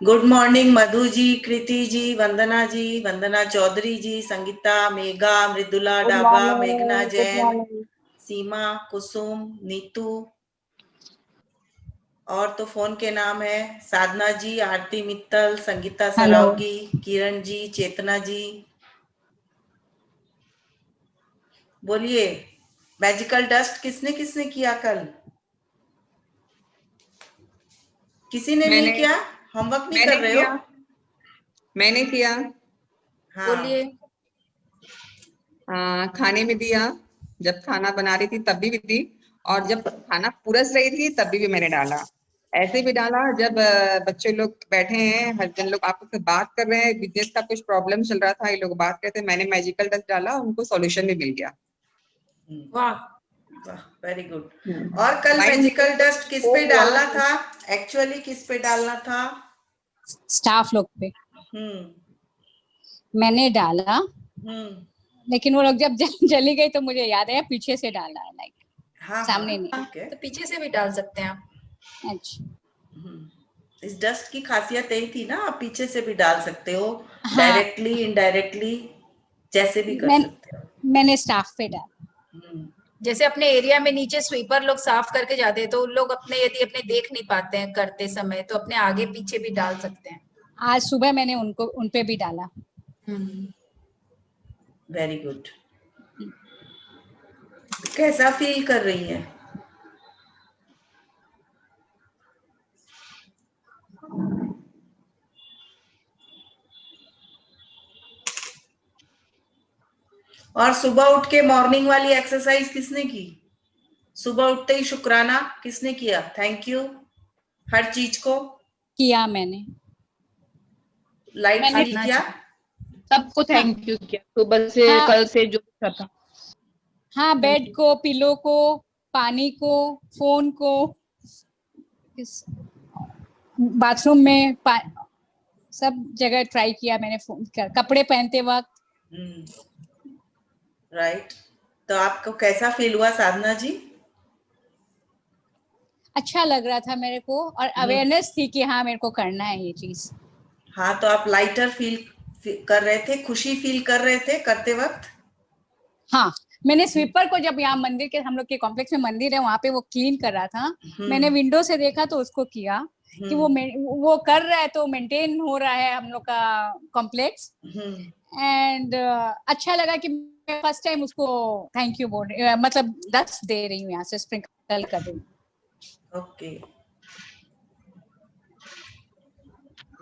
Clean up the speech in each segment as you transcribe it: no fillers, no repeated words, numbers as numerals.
Good morning Madhu ji, Kriti ji, Vandana Chaudhary ji, Sangeeta, Megha, Mridula good डाबा, मेघना morning. Good Jain, morning. Seema, Kusum, Neetu. और तो फोन के नाम है साधना जी, आरती मित्तल, संगीता हेलो। सरावगी, किरण जी, चेतना जी। बोलिए, मैजिकल डस्ट किसने किसने किया कल? किसी ने नहीं मैंने किया? होमवर्क नहीं मैंने कर रहे हो? किया मैंने किया। हाँ, बोलिए। खाने में दिया, जब खाना बना रही थी तब भी दी, और जब खाना पुरस रही थी तभी भी मैंने डाला। ऐसे भी डाला जब बच्चे लोग बैठे हैं, हस्बैंड लोग आपस में बात कर रहे हैं, बिजनेस का कुछ प्रॉब्लम चल रहा था, ये लोग बात करते, मैंने मैजिकल डस्ट डाला, उनको सॉल्यूशन भी मिल गया। वाह, वाह, वेरी गुड। और कल माइंड मैजिकल डस्ट किस पे हुआ। डालना था? एक्चुअली किस पे डालना था? स्टाफ लोग पे हम्म मैंने डाला, हम्म लेकिन वो लोग जब चली गई तो मुझे याद आया पीछे से डाला है, लाइक हाँ सामने हाँ, नहीं। ठीक है। तो पीछे से भी डाल सकते हैं आप। अच्छा, इस डस्ट की खासियत यही थी ना, आप पीछे से भी डाल सकते हो, हाँ। डायरेक्टली, इनडायरेक्टली, जैसे भी कर मैं, सकते हो। मैंने स्टाफ पे डाला। हम्म, जैसे अपने एरिया में नीचे स्वीपर लोग साफ करके जाते हैं, तो उन लोग अपने यदि अपने देख नहीं पाते हैं करते समय, तो अपने आगे पीछे भी डाल सकते हैं। आज सुबह मैंने उन पे भी डाला। Very good. कैसा फील कर रही है? और सुबह उठ के मॉर्निंग वाली एक्सरसाइज किसने की? सुबह उठते ही शुक्राना किसने किया? थैंक यू हर चीज को किया मैंने लाइट फील साधना किया। जी। सबको थैंक यू किया सुबह से, हाँ, कल से जो था। हाँ, बेड को, पिलो को, पानी को, फोन को, बाथरूम में सब जगह ट्राई किया मैंने। फोन कपड़े पहनते वक्त। राइट। तो आपको कैसा फील हुआ साधना जी? अच्छा लग रहा था मेरे को, और अवेयरनेस थी कि हाँ मेरे को करना है ये चीज। हाँ, तो आप लाइटर फील कर रहे थे, खुशी फील कर रहे थे करते वक्त? हाँ, मैंने स्वीपर को, जब यहाँ मंदिर के, हम लोग के कॉम्प्लेक्स में मंदिर है, वहां पे वो क्लीन कर रहा था, मैंने विंडो से देखा तो उसको किया कि वो कर रहा है, तो मेंटेन हो रहा है हम लोग का कॉम्प्लेक्स। एंड अच्छा लगा कि मैं फर्स्ट टाइम उसको थैंक यू बोल रही, मतलब डस्ट दे रही हूँ, यहाँ से स्प्रिंकल कर रही हूँ। Okay,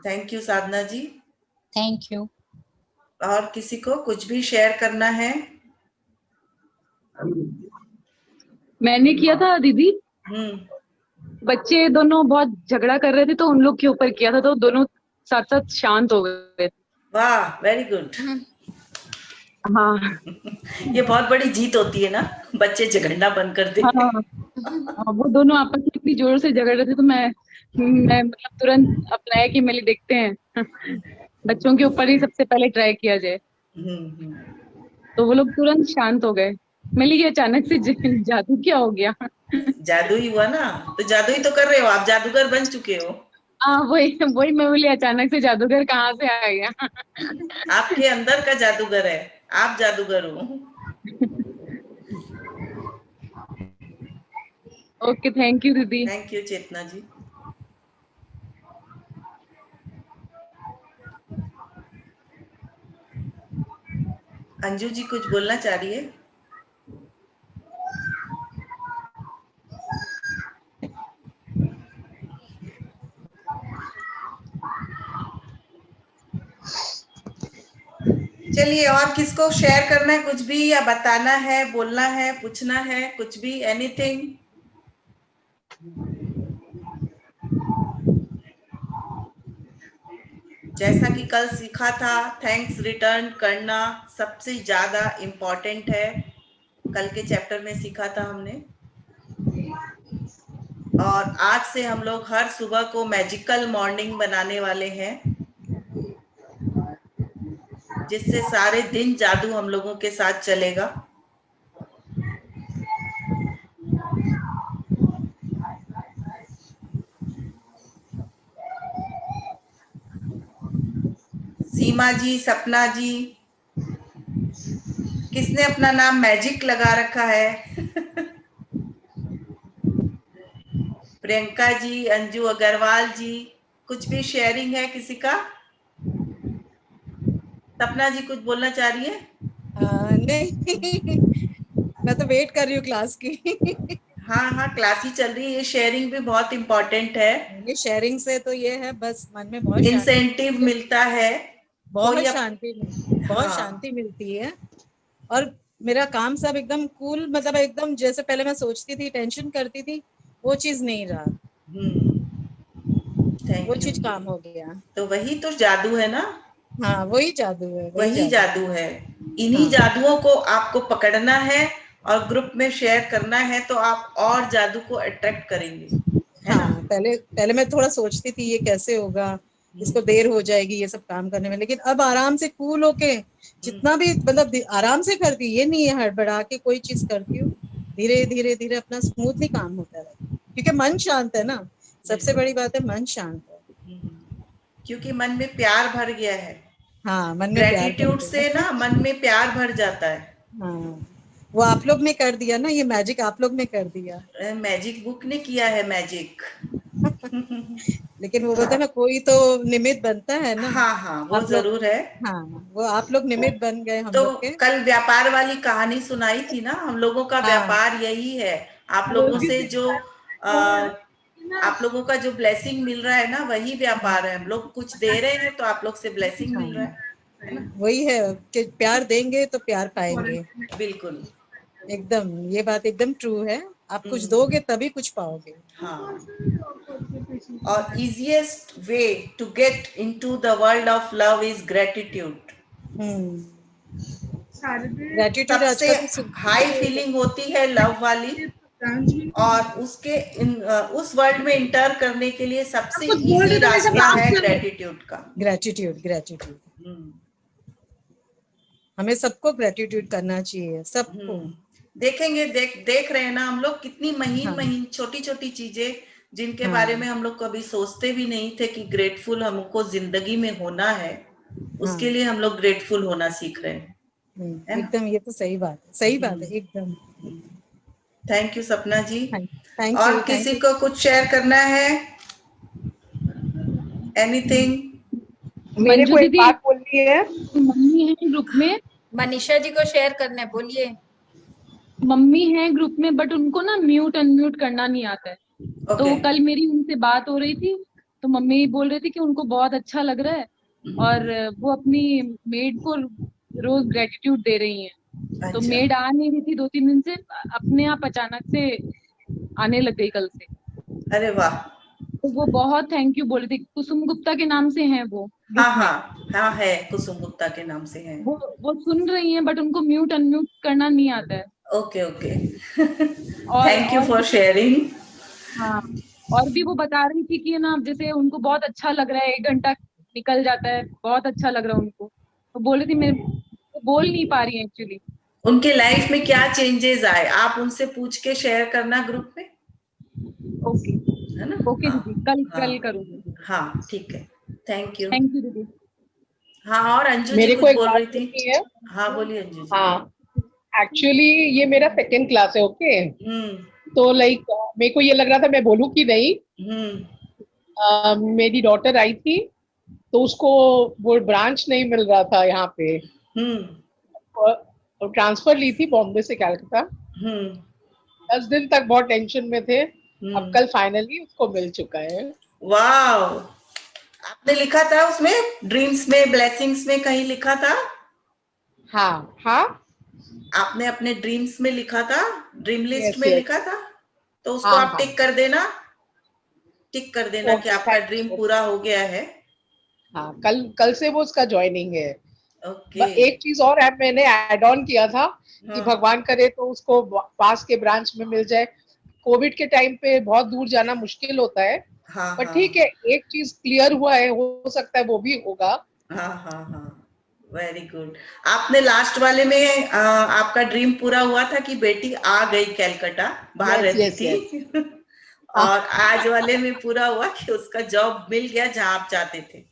thank you Sadhana ji. Thank you. और किसी को कुछ भी शेयर करना है? मैंने किया था दीदी, बच्चे दोनों बहुत झगड़ा कर रहे थे तो उन लोग के ऊपर किया था, तो दोनों साथ साथ शांत हो गए। वाह, वेरी गुड। हाँ ये बहुत बड़ी जीत होती है ना, बच्चे झगड़ना बंद कर दे। हाँ, वो दोनों आपस में इतनी जोर से झगड़ रहे थे, तो मैं मतलब तुरंत अप्लाई की, मैंने देखते हैं बच्चों के ऊपर ही सबसे पहले ट्राई किया जाए। तो वो लोग तुरंत शांत हो गए। मिली ये अचानक से जादू क्या हो गया? जादू ही हुआ ना, तो जादू ही तो कर रहे हो आप, जादूगर बन चुके हो। हाँ, वही वही मैं बोली, अचानक से जादूगर कहाँ से आ गया? आपके अंदर का जादूगर है, आप जादूगर हो। ओके, थैंक यू दीदी। थैंक यू चेतना जी। अंजू जी कुछ बोलना चाह रही है? चलिए, और किसको शेयर करना है कुछ भी, या बताना है, बोलना है, पूछना है, कुछ भी, एनीथिंग? जैसा कि कल सीखा था, थैंक्स रिटर्न करना सबसे ज्यादा इम्पोर्टेंट है। कल के चैप्टर में सीखा था हमने। और आज से हम लोग हर सुबह को मैजिकल मॉर्निंग बनाने वाले हैं, जिससे सारे दिन जादू हम लोगों के साथ चलेगा। सीमा जी, सपना जी, किसने अपना नाम मैजिक लगा रखा है? प्रियंका जी, अंजू अग्रवाल जी, कुछ भी शेयरिंग है किसी का? सपना जी कुछ बोलना चाह रही है? नहीं मैं तो वेट कर रही हूँ क्लास की। हाँ हाँ, क्लास ही चल रही है, ये शेयरिंग भी बहुत इम्पोर्टेंट है, ये शेयरिंग से तो ये है, बस मन में बहुत शांति, इंसेंटिव मिलता है। बहुत कोई शांति बहुत हाँ, शांति मिलती है। और मेरा काम सब एकदम कूल, मतलब एकदम जैसे पहले मैं सोचती थी, टेंशन करती थी, वो चीज नहीं रहा, वो थैंक यू। चीज काम हो गया। तो वही तो जादू है ना, हाँ वही जादू है, वही जादू है। इन्हीं हाँ जादुओं को आपको पकड़ना है और ग्रुप में शेयर करना है, तो आप और जादू को अट्रैक्ट करेंगे, है ना? हाँ। पहले पहले मैं थोड़ा सोचती थी ये कैसे होगा, इसको देर हो जाएगी ये सब काम करने में, लेकिन अब आराम से कूल होके जितना भी, मतलब आराम से करती, ये नहीं है हड़बड़ा के कोई चीज करती हूँ, धीरे धीरे धीरे अपना स्मूथली काम होता है, क्योंकि मन शांत है ना, सबसे बिल्कुल। बड़ी बात है मन शांत है। क्योंकि मन में प्यार भर गया है, हाँ मन में प्यार ग्रेटिट्यूड करते से हैं। ना मन में प्यार भर जाता है। हाँ वो आप लोग ने कर दिया ना, ये मैजिक आप लोग ने कर दिया। मैजिक बुक ने किया है मैजिक। लेकिन वो बोलते हैं ना, कोई तो निमित्त बनता है ना। हाँ हाँ, वो आप लोग, जरूर है। हाँ वो आप लोग निमित्त बन गए हम तो लोग के। कल व्यापार वाली कहानी सुनाई थी ना, हम लोगों का हाँ व्यापार यही है। आप वो लोगों भी से जो और ना आप लोगों का जो ब्लेसिंग मिल रहा है ना, वही व्यापार है। हम लोग कुछ दे रहे हैं तो आप लोग से ब्लेसिंग मिल रहा है ना? वही है कि प्यार देंगे तो प्यार पाएंगे। बिल्कुल। एकदम ये बात एकदम ट्रू है, आप कुछ दोगे तभी कुछ पाओगे। हाँ, और easiest way to get into the world of love is gratitude. Gratitude सबसे आजकल तो हाई फीलिंग होती है लव वाली, और उसके उस वर्ल्ड में इंटर करने के लिए सबसे कुछ बोल इजी रहे थे, मैं सब रास्ता बात है कर रही ग्रेटिट्यूड का। ग्रेटिट्यूड हम्म, हमें सबको ग्रेटिट्यूड करना चाहिए, सबको। देखेंगे, देख रहे हैं ना हम लोग, कितनी महीन हाँ महीन छोटी छोटी चीजें जिनके हाँ बारे में हम लोग कभी सोचते भी नहीं थे कि ग्रेटफुल हमको जिंदगी में होना है, हाँ। उसके लिए हम लोग ग्रेटफुल होना सीख रहे हैं, है ना? एकदम, ये तो सही बात है, सही बात है एकदम। थैंक यू सपना जी। थैंक और यू थैंक किसी यू। को कुछ शेयर करना है? एनीथिंग? मेरे मंजू को एक दीदी, बात बोलनी है। मम्मी है ग्रुप में, मनीषा जी को शेयर करना है, बोलिए। मम्मी है ग्रुप में, बट उनको ना म्यूट अनम्यूट करना नहीं आता है। ओके। तो कल मेरी उनसे बात हो रही थी, तो मम्मी बोल रही थी कि उनको बहुत अच्छा लग रहा है, और वो अपनी मेड को रोज ग्रेटिट्यूड दे रही हैं। तो अच्छा, मेड आ नहीं रही थी 2-3 दिन से, अपने आप अचानक से आने लग गई कल से। अरे वाह। तो वो बहुत थैंक यू बोल रही थी, कुसुम गुप्ता के नाम से हैं वो हाँ ग्रुप में। हाँ हाँ, है, कुसुम गुप्ता के नाम से है। वो सुन रही हैं, बट उनको म्यूट अनम्यूट करना नहीं आता है। Okay okay. थैंक यू और फॉर भी, शेयरिंग। हाँ, और भी वो बता रही थी कि ना, जैसे उनको बहुत अच्छा लग रहा है, 1 घंटा निकल जाता है, बहुत अच्छा लग रहा है उनको। तो बोल रही थी, मैं वो बोल नहीं पा रही है एक्चुअली। उनके लाइफ में क्या चेंजेस आए, आप उनसे पूछ के शेयर करना ग्रुप में, ओके है ना? ओके हाँ दीदी, कल कल हाँ करूंगी। हाँ, ठीक है। Thank you. थैंक यू दीदी। हाँ, और अंजू जी मेरे को कुछ एक बोल बात रही थी? बोलनी है। हाँ, बोलिए अंजू जी। हाँ, एक्चुअली ये मेरा सेकंड क्लास है, ओके। हम्म तो लाइक मेरे को ये लग रहा था मैं बोलूँ कि नहीं। हम्म मेरी डॉटर आई थी, तो उसको वो ब्रांच नहीं मिल रहा था यहाँ पे, हम्म और ट्रांसफर ली थी बॉम्बे से कलकत्ता। हम्म 10 दिन तक बहुत टेंशन में थे। अब हम्म। कल फाइनली उसको मिल चुका है। वाह, आपने लिखा था उसमें, ड्रीम्स में, ब्लेसिंग्स में कहीं लिखा था? हाँ हाँ। आपने अपने ड्रीम्स में लिखा था, ड्रीम लिस्ट यस में यस। लिखा था? तो उसको हाँ आप हाँ। टिक कर देना, टिक कर देना कि ओके, आपका थैंक ड्रीम यू। पूरा हो गया है। हाँ, कल कल से वो उसका ज्वाइनिंग है। ओके। एक चीज और है, मैंने ऐड ऑन किया था कि हाँ भगवान करे तो उसको पास के ब्रांच में मिल जाए। कोविड के टाइम पे बहुत दूर जाना मुश्किल होता है, हाँ पर हाँ ठीक है, एक चीज क्लियर हुआ है, हो सकता है वो भी होगा। हाँ हाँ हाँ, वेरी गुड। आपने लास्ट वाले में आपका ड्रीम पूरा हुआ था कि बेटी आ गई कलकत्ता, बाहर यस रहती यस यस। थी। हाँ और आज वाले में पूरा हुआ कि उसका जॉब मिल गया जहां आप चाहते थे,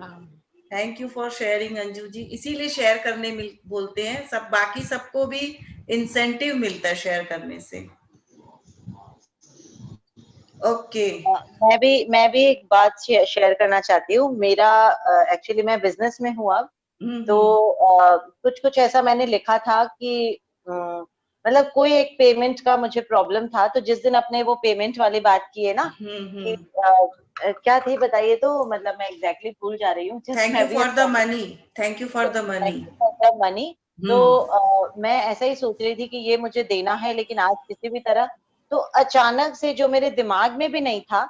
हाँ। Thank you for sharing Anju ji. इसीलिए शेयर करने बोलते हैं, सब बाकी सबको भी इंसेंटिव मिलता है शेयर करने से। ओके मैं भी एक बात शेयर करना चाहती हूँ। मेरा एक्चुअली मैं बिजनेस में हूँ अब, तो कुछ ऐसा मैंने लिखा था कि मतलब कोई एक पेमेंट का मुझे प्रॉब्लम था, तो जिस दिन अपने वो पेमेंट वाली बात की है ना, कि क्या थी बताइए, तो मतलब मैं एग्जैक्टली भूल जा रही हूँ। Thank you for the money, thank you for the money. तो मैं ऐसा ही सोच रही थी कि ये मुझे देना है, लेकिन आज किसी भी तरह, तो अचानक से जो मेरे दिमाग में भी नहीं था,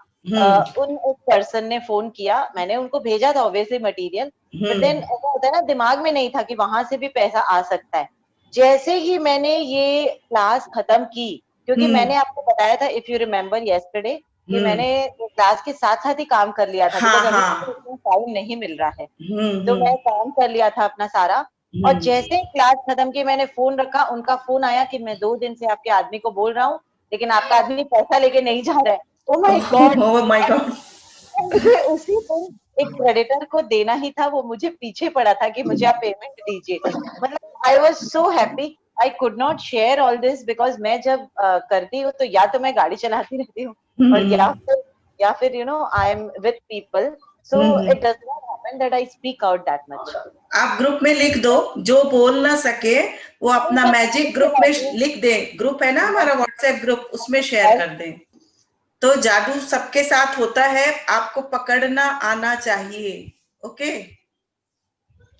उन एक पर्सन ने फोन किया। मैंने उनको भेजा था ऑब्वियसली मटेरियल, बट देन ऐसा होता है ना, दिमाग में नहीं था कि वहां से भी पैसा आ सकता है। जैसे ही मैंने ये क्लास खत्म की, क्योंकि मैंने आपको बताया था, इफ यू रिमेम्बर यस्टरडे, कि मैंने क्लास के साथ साथ ही काम कर लिया था, बिकॉज अभी मुझे इतना टाइम नहीं मिल रहा है। तो मैं काम कर लिया था अपना सारा, और जैसे क्लास खत्म की मैंने फोन रखा, उनका फोन आया कि मैं 2 दिन से आपके आदमी को बोल रहा हूँ, लेकिन आपका आदमी पैसा लेके नहीं जा रहा है। Oh my God, oh my God. मुझे उसी दिन एक क्रेडिटर को देना ही था, वो मुझे पीछे पड़ा था कि मुझे आप पेमेंट दीजिए। मतलब I was so happy, I could not share all this, because मैं जब करती हूँ तो या तो मैं गाड़ी चलाती रहती हूँ, और या फिर you know I am with people, so it does not happen that I speak out that much. आप ग्रुप में लिख दो, जो बोल ना सके वो अपना मैजिक ग्रुप में लिख दे। ग्रुप है ना हमारा व्हाट्सएप ग्रुप, उसमें शेयर कर दें। तो जादू सबके साथ होता है, आपको पकड़ना आना चाहिए। ओके,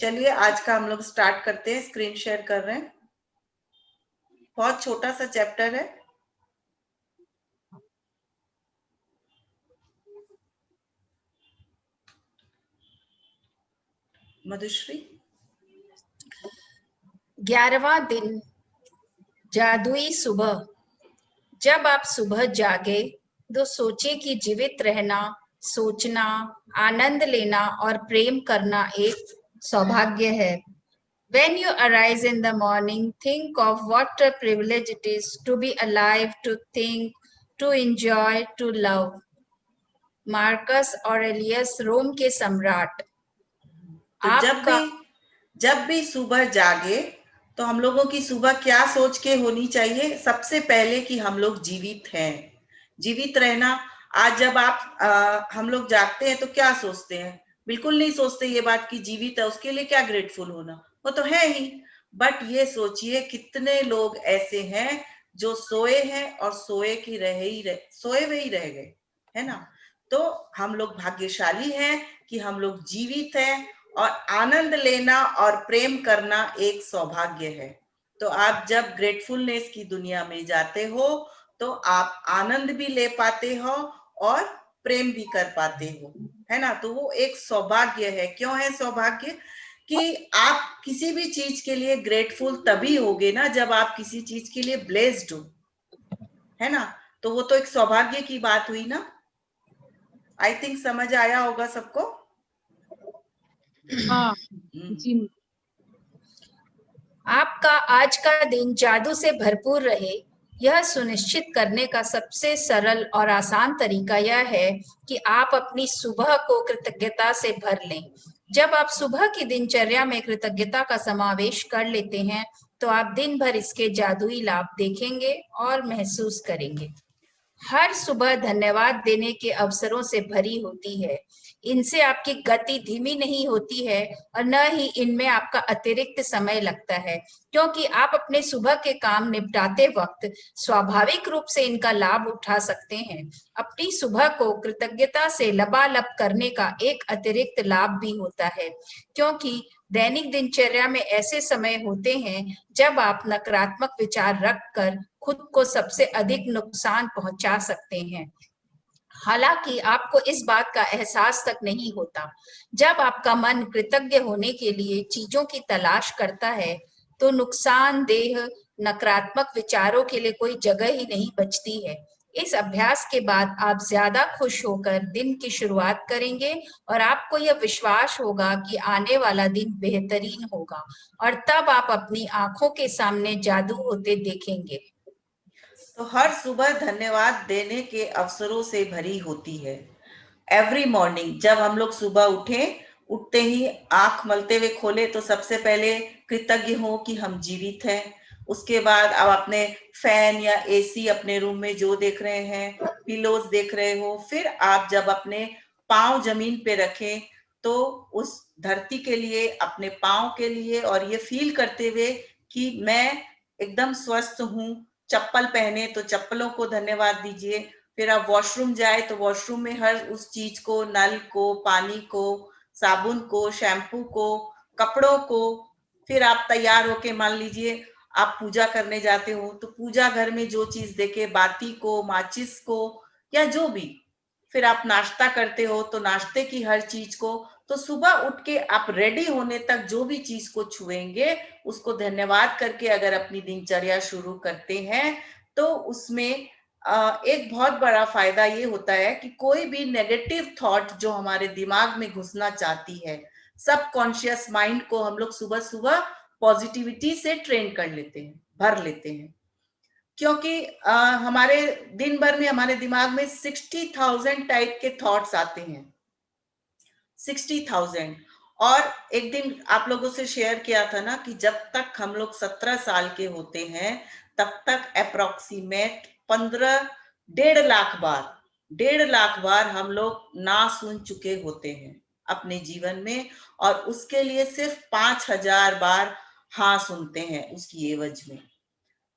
चलिए आज का हम लोग स्टार्ट करते हैं। स्क्रीन शेयर कर रहे हैं, बहुत छोटा सा चैप्टर है। मधुश्री, 11वां दिन, जादुई सुबह। जब आप सुबह जागे तो सोचे कि जीवित रहना, सोचना, आनंद लेना और प्रेम करना एक सौभाग्य है। When you arise in the morning, think of what a privilege it is to be alive, to think, to enjoy, to love. Marcus Aurelius, Rome के सम्राट। तो जब भी सुबह जागे तो हम लोगों की सुबह क्या सोच के होनी चाहिए? सबसे पहले कि हम लोग जीवित हैं, जीवित रहना। आज जब हम लोग जागते हैं तो क्या सोचते हैं? बिल्कुल नहीं सोचते ये बात कि जीवित है, उसके लिए क्या ग्रेटफुल होना, वो तो है ही। बट ये सोचिए कितने लोग ऐसे हैं जो सोए हैं और सोए हुए ही रह गए, है ना। तो हम लोग भाग्यशाली हैं कि हम लोग जीवित हैं, और आनंद लेना और प्रेम करना एक सौभाग्य है। तो आप जब ग्रेटफुलनेस की दुनिया में जाते हो तो आप आनंद भी ले पाते हो और प्रेम भी कर पाते हो, है ना। तो वो एक सौभाग्य है। क्यों है सौभाग्य? कि आप किसी भी चीज के लिए ग्रेटफुल तभी होगे ना जब आप किसी चीज के लिए ब्लेस्ड हो, है ना। तो वो तो एक सौभाग्य की बात हुई ना। आई थिंक समझ आया होगा सबको। हाँ जी। आपका आज का दिन जादू से भरपूर रहे, यह सुनिश्चित करने का सबसे सरल और आसान तरीका यह है कि आप अपनी सुबह को कृतज्ञता से भर लें। जब आप सुबह की दिनचर्या में कृतज्ञता का समावेश कर लेते हैं, तो आप दिन भर इसके जादुई लाभ देखेंगे और महसूस करेंगे। हर सुबह धन्यवाद देने के अवसरों से भरी होती है। इनसे आपकी गति धीमी नहीं होती है और न ही इनमें आपका अतिरिक्त समय लगता है, क्योंकि आप अपने सुबह के काम निपटाते वक्त स्वाभाविक रूप से इनका लाभ उठा सकते हैं। अपनी सुबह को कृतज्ञता से लबालब करने का एक अतिरिक्त लाभ भी होता है, क्योंकि दैनिक दिनचर्या में ऐसे समय होते हैं जब आप नकारात्मक विचार रखकर खुद को सबसे अधिक नुकसान पहुंचा सकते हैं। हालांकि आपको इस बात का एहसास तक नहीं होता। जब आपका मन कृतज्ञ होने के लिए चीजों की तलाश करता है, तो नुकसानदेह नकारात्मक विचारों के लिए कोई जगह ही नहीं बचती है। इस अभ्यास के बाद आप ज्यादा खुश होकर दिन की शुरुआत करेंगे और आपको यह विश्वास होगा कि आने वाला दिन बेहतरीन होगा, और तब आप अपनी आंखों के सामने जादू होते देखेंगे। तो हर सुबह धन्यवाद देने के अवसरों से भरी होती है। एवरी मॉर्निंग जब हम लोग सुबह उठें उठते ही आंख मलते हुए खोले तो सबसे पहले कृतज्ञ हो कि हम जीवित हैं। उसके बाद अब अपने फैन या एसी अपने रूम में जो देख रहे हैं, पिलोज देख रहे हो, फिर आप जब अपने पांव जमीन पे रखें तो उस धरती के लिए, अपने पांव के लिए, और ये फील करते हुए कि मैं एकदम स्वस्थ हूँ। चप्पल पहने तो चप्पलों को धन्यवाद दीजिए। फिर आप वॉशरूम जाए तो वॉशरूम में हर उस चीज को, नल को, पानी को, साबुन को, शैम्पू को, कपड़ों को, फिर आप तैयार होके मान लीजिए आप पूजा करने जाते हो तो पूजा घर में जो चीज देखे, बाती को, माचिस को, या जो भी, फिर आप नाश्ता करते हो तो नाश्ते की हर चीज को, तो सुबह उठ के आप रेडी होने तक जो भी चीज को छुएंगे उसको धन्यवाद करके अगर अपनी दिनचर्या शुरू करते हैं तो उसमें एक बहुत बड़ा फायदा ये होता है कि कोई भी नेगेटिव थॉट जो हमारे दिमाग में घुसना चाहती है, सबकॉन्शियस माइंड को हम लोग सुबह सुबह पॉजिटिविटी से ट्रेन कर लेते हैं, भर लेते हैं। क्योंकि हमारे दिन भर में हमारे दिमाग में 60,000 टाइप के थॉट्स आते हैं, 60,000। और एक दिन आप लोगों से शेयर किया था ना कि जब तक हम लोग 17 साल के होते हैं तब तक अप्रोक्सीमेट 1.5 लाख बार हम लोग ना सुन चुके होते हैं अपने जीवन में, और उसके लिए सिर्फ 5,000 बार हाँ सुनते हैं उसकी एवज में।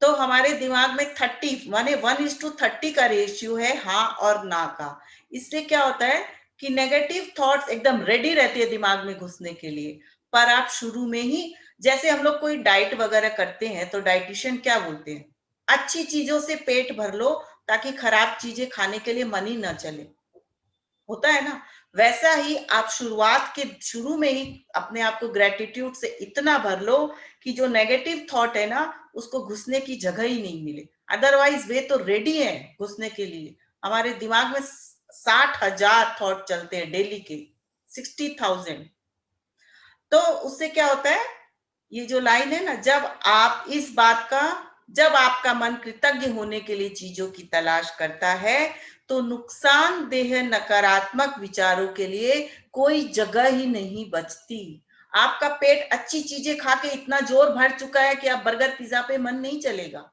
तो हमारे दिमाग में 30 माने 1:30 का रेशियो है हाँ और ना का। इससे क्या होता है कि नेगेटिव थॉट्स एकदम रेडी रहती है दिमाग में घुसने के लिए। पर आप शुरू में ही, जैसे हम लोग कोई डाइट वगैरह करते हैं तो डाइटिशियन क्या बोलते हैं, अच्छी चीजों से पेट भर लो ताकि खराब चीजें खाने के लिए मन ही ना चले, होता है ना। वैसा ही आप शुरू में ही अपने आप को ग्रेटिट्यूड से इतना भर लो कि जो नेगेटिव थॉट है ना उसको घुसने की जगह ही नहीं मिले। अदरवाइज वे तो रेडी है घुसने के लिए। हमारे दिमाग में 60,000 थॉट चलते हैं डेली के, 60,000। तो उससे क्या होता है, ये जो लाइन है ना, जब आपका मन कृतज्ञ होने के लिए चीजों की तलाश करता है तो नुकसानदेह नकारात्मक विचारों के लिए कोई जगह ही नहीं बचती। आपका पेट अच्छी चीजें खा के इतना जोर भर चुका है कि आप बर्गर पिज्जा पे मन नहीं चलेगा।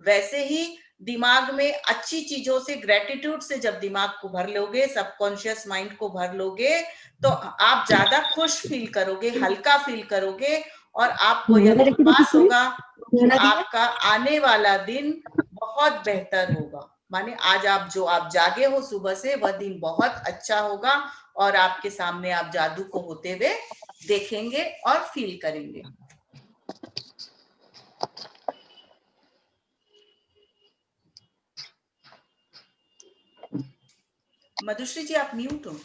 वैसे ही दिमाग में अच्छी चीजों से, ग्रेटिट्यूड से जब दिमाग को भर लोगे, सबकॉन्शियस माइंड को भर लोगे, तो आप ज्यादा खुश फील करोगे, हल्का फील करोगे, और आपको यह विश्वास होगा कि आपका आने वाला दिन बहुत बेहतर होगा। माने आज आप जागे हो सुबह से, वह दिन बहुत अच्छा होगा और आपके सामने आप जादू को होते हुए देखेंगे और फील करेंगे। मधुश्री जी आप म्यूट हो।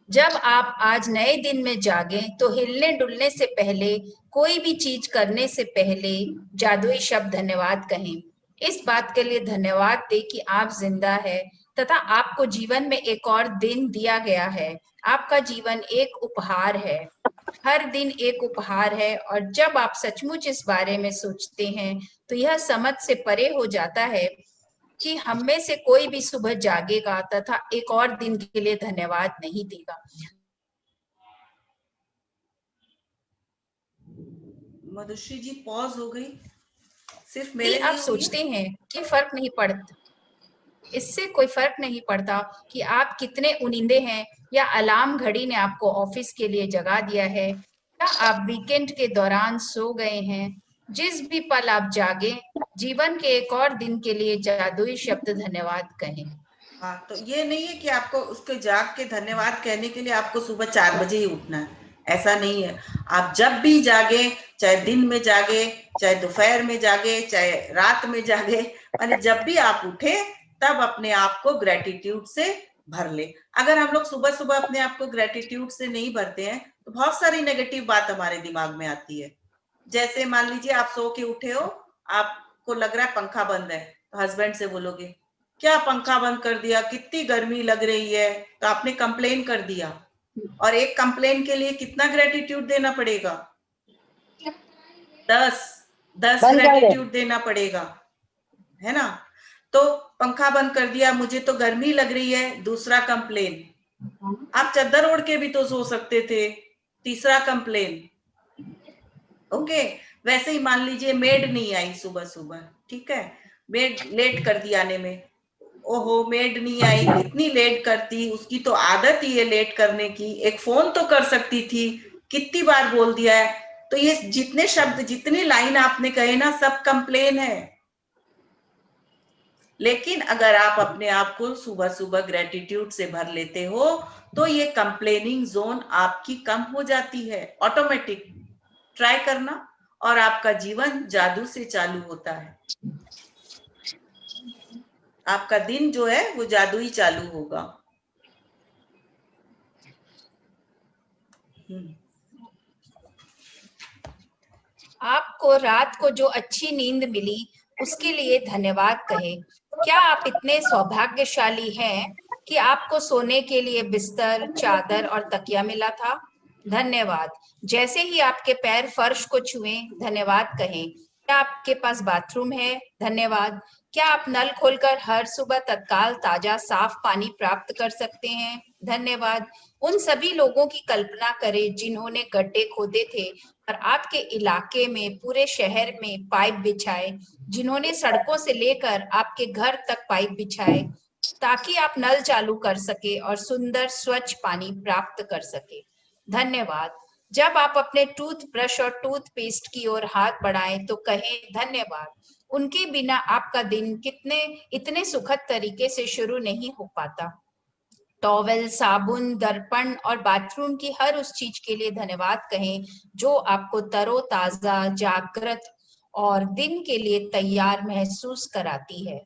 जब आप आज नए दिन में जागें तो हिलने डुलने से पहले, कोई भी चीज करने से पहले जादुई शब्द धन्यवाद कहें। इस बात के लिए धन्यवाद दें कि आप जिंदा है तथा आपको जीवन में एक और दिन दिया गया है। आपका जीवन एक उपहार है, हर दिन एक उपहार है, और जब आप सचमुच इस बारे में सोचते हैं तो यह समझ से परे हो जाता है कि हम में से कोई भी सुबह जागेगा तथा एक और दिन के लिए धन्यवाद नहीं देगा। मधुश्री जी पॉज हो गई, सिर्फ मेरे आप सोचते हैं कि फर्क नहीं पड़ता, इससे कोई फर्क नहीं पड़ता कि आप कितने उनिंदे हैं, या अलार्म घड़ी ने आपको ऑफिस के लिए जगा दिया है, या आप वीकेंड के दौरान सो गए हैं। जिस भी पल आप जागे, जीवन के एक और दिन के लिए जादुई शब्द धन्यवाद कहें। हाँ, तो ये नहीं है कि आपको उसके जाग के धन्यवाद कहने के लिए आपको सुबह 4 बजे ही उठना है, ऐसा नहीं है। आप जब भी जागे, चाहे दिन में जागे, चाहे दोपहर में जागे, चाहे रात में जागे, यानी जब भी आप उठे तब अपने आप को ग्रेटिट्यूड से भर ले। अगर हम लोग सुबह सुबह अपने आप को ग्रेटिट्यूड से नहीं भरते हैं तो बहुत सारी नेगेटिव बात हमारे दिमाग में आती है। जैसे मान लीजिए आप सो के उठे हो, आपको लग रहा है पंखा बंद है, तो हस्बैंड से बोलोगे क्या पंखा बंद कर दिया, कितनी गर्मी लग रही है, तो आपने कंप्लेन कर दिया। और एक कंप्लेन के लिए कितना ग्रेटिट्यूड देना पड़ेगा? 10 ग्रेटिट्यूड देना पड़ेगा, है ना। तो पंखा बंद कर दिया, मुझे तो गर्मी लग रही है, दूसरा कंप्लेन, आप चद्दर ओढ़ के भी तो सो सकते थे। तीसरा कंप्लेन। ओके, वैसे ही मान लीजिए मेड नहीं आई सुबह सुबह, ठीक है, मेड लेट कर दी आने में। ओहो, मेड नहीं आई, कितनी लेट करती, उसकी तो आदत ही है लेट करने की, एक फोन तो कर सकती थी, कितनी बार बोल दिया है। तो ये जितने शब्द, जितनी लाइन आपने कहे ना, सब कंप्लेन है। लेकिन अगर आप अपने आप को सुबह सुबह ग्रेटिट्यूड से भर लेते हो तो ये कंप्लेनिंग जोन आपकी कम हो जाती है ऑटोमेटिक। ट्राई करना और आपका जीवन जादू से चालू होता है। आपका दिन जो है वो जादू ही चालू होगा। आपको रात को जो अच्छी नींद मिली उसके लिए धन्यवाद कहें। क्या आप इतने सौभाग्यशाली हैं कि आपको सोने के लिए बिस्तर, चादर और तकिया मिला था? धन्यवाद। जैसे ही आपके पैर फर्श को छुएं, धन्यवाद कहें। क्या आपके पास बाथरूम है? धन्यवाद। क्या आप नल खोलकर हर सुबह तत्काल ताजा साफ पानी प्राप्त कर सकते हैं? धन्यवाद। उन सभी लोगों की कल्पना करें जिन्होंने गड्ढे खोदे थे और आपके इलाके में, पूरे शहर में पाइप बिछाए, जिन्होंने सड़कों से लेकर आपके घर तक पाइप बिछाए ताकि आप नल चालू कर सके और सुंदर स्वच्छ पानी प्राप्त कर सके। धन्यवाद। जब आप अपने टूथब्रश और टूथपेस्ट की ओर हाथ बढ़ाएं तो कहें धन्यवाद। उनके बिना आपका दिन इतने सुखद तरीके से शुरू नहीं हो पाता। टॉवेल, साबुन, दर्पण और बाथरूम की हर उस चीज के लिए धन्यवाद कहें जो आपको तरोताजा, जागृत और दिन के लिए तैयार महसूस कराती है।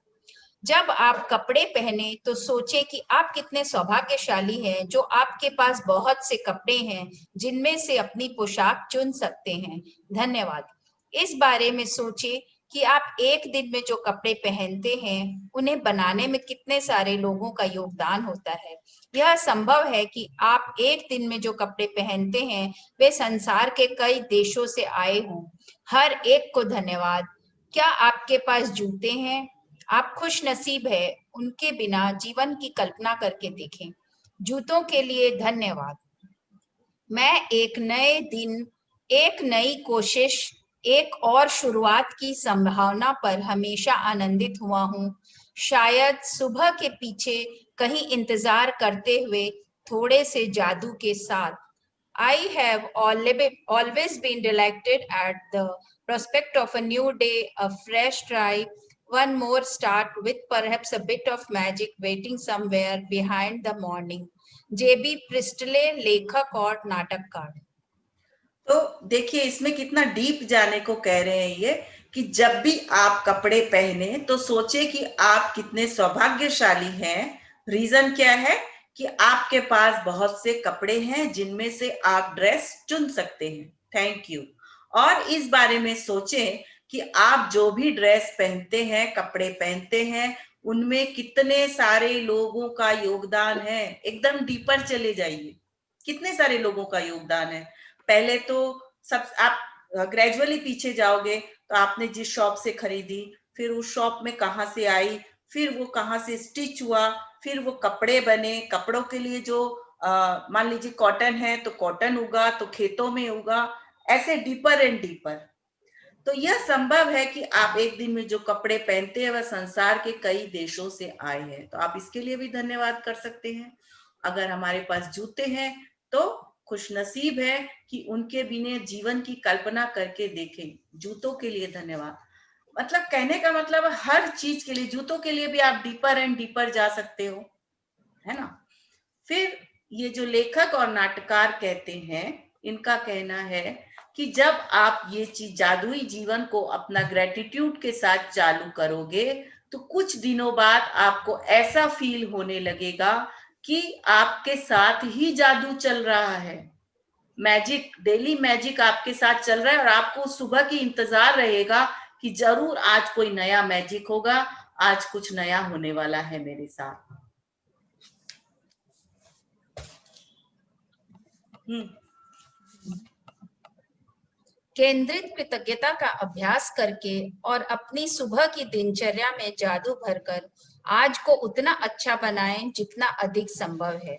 जब आप कपड़े पहने तो सोचे कि आप कितने सौभाग्यशाली हैं जो आपके पास बहुत से कपड़े हैं जिनमें से अपनी पोशाक चुन सकते हैं। धन्यवाद। इस बारे में सोचे कि आप एक दिन में जो कपड़े पहनते हैं उन्हें बनाने में कितने सारे लोगों का योगदान होता है। यह संभव है कि आप एक दिन में जो कपड़े पहनते हैं वे संसार के कई देशों से आए हों। हर एक को धन्यवाद। क्या आपके पास जूते हैं? आप खुश नसीब है। उनके बिना जीवन की कल्पना करके देखें। जूतों के लिए धन्यवाद। मैं एक नए दिन, एक नई कोशिश, एक और शुरुआत की संभावना पर हमेशा आनंदित हुआ हूँ। शायद सुबह के पीछे कहीं इंतजार करते हुए थोड़े से जादू के साथ। I have always been delighted at the prospect of a new day, a fresh try, one more start with perhaps a bit of magic waiting somewhere behind the morning. J.B. Presley, लेखक और नाटककार। तो देखिए इसमें कितना deep जाने को कह रहे हैं ये, कि जब भी आप कपड़े पहने तो सोचे कि आप कितने सौभाग्यशाली हैं। रीजन क्या है कि आपके पास बहुत से कपड़े हैं जिनमें से आप ड्रेस चुन सकते हैं। Thank you. और इस बारे में सोचें कि आप जो भी ड्रेस पहनते हैं, कपड़े पहनते हैं, उनमें कितने सारे लोगों का योगदान है। एकदम डीपर चले जाइए, कितने सारे लोगों का योगदान है। पहले तो सब आप ग्रेजुअली पीछे जाओगे तो आपने जिस शॉप से खरीदी, फिर उस शॉप में कहाँ से आई, फिर वो कहाँ से स्टिच हुआ, फिर वो कपड़े बने, कपड़ों के लिए जो मान लीजिए कॉटन है तो कॉटन उगा तो खेतों में उगा, ऐसे डीपर एंड डीपर। तो यह संभव है कि आप एक दिन में जो कपड़े पहनते हैं वह संसार के कई देशों से आए हैं, तो आप इसके लिए भी धन्यवाद कर सकते हैं। अगर हमारे पास जूते हैं तो खुशनसीब है कि उनके बिना जीवन की कल्पना करके देखें। जूतों के लिए धन्यवाद। मतलब कहने का मतलब हर चीज के लिए, जूतों के लिए भी आप डीपर एंड डीपर जा सकते हो, है ना। फिर ये जो लेखक और नाटककार कहते हैं, इनका कहना है कि जब आप ये चीज, जादुई जीवन को अपना ग्रेटिट्यूड के साथ चालू करोगे तो कुछ दिनों बाद आपको ऐसा फील होने लगेगा कि आपके साथ ही जादू चल रहा है। मैजिक, डेली मैजिक आपके साथ चल रहा है और आपको सुबह की इंतजार रहेगा कि जरूर आज कोई नया मैजिक होगा, आज कुछ नया होने वाला है मेरे साथ। केंद्रित कृतज्ञता का अभ्यास करके और अपनी सुबह की दिनचर्या में जादू भरकर आज को उतना अच्छा बनाएं जितना अधिक संभव है।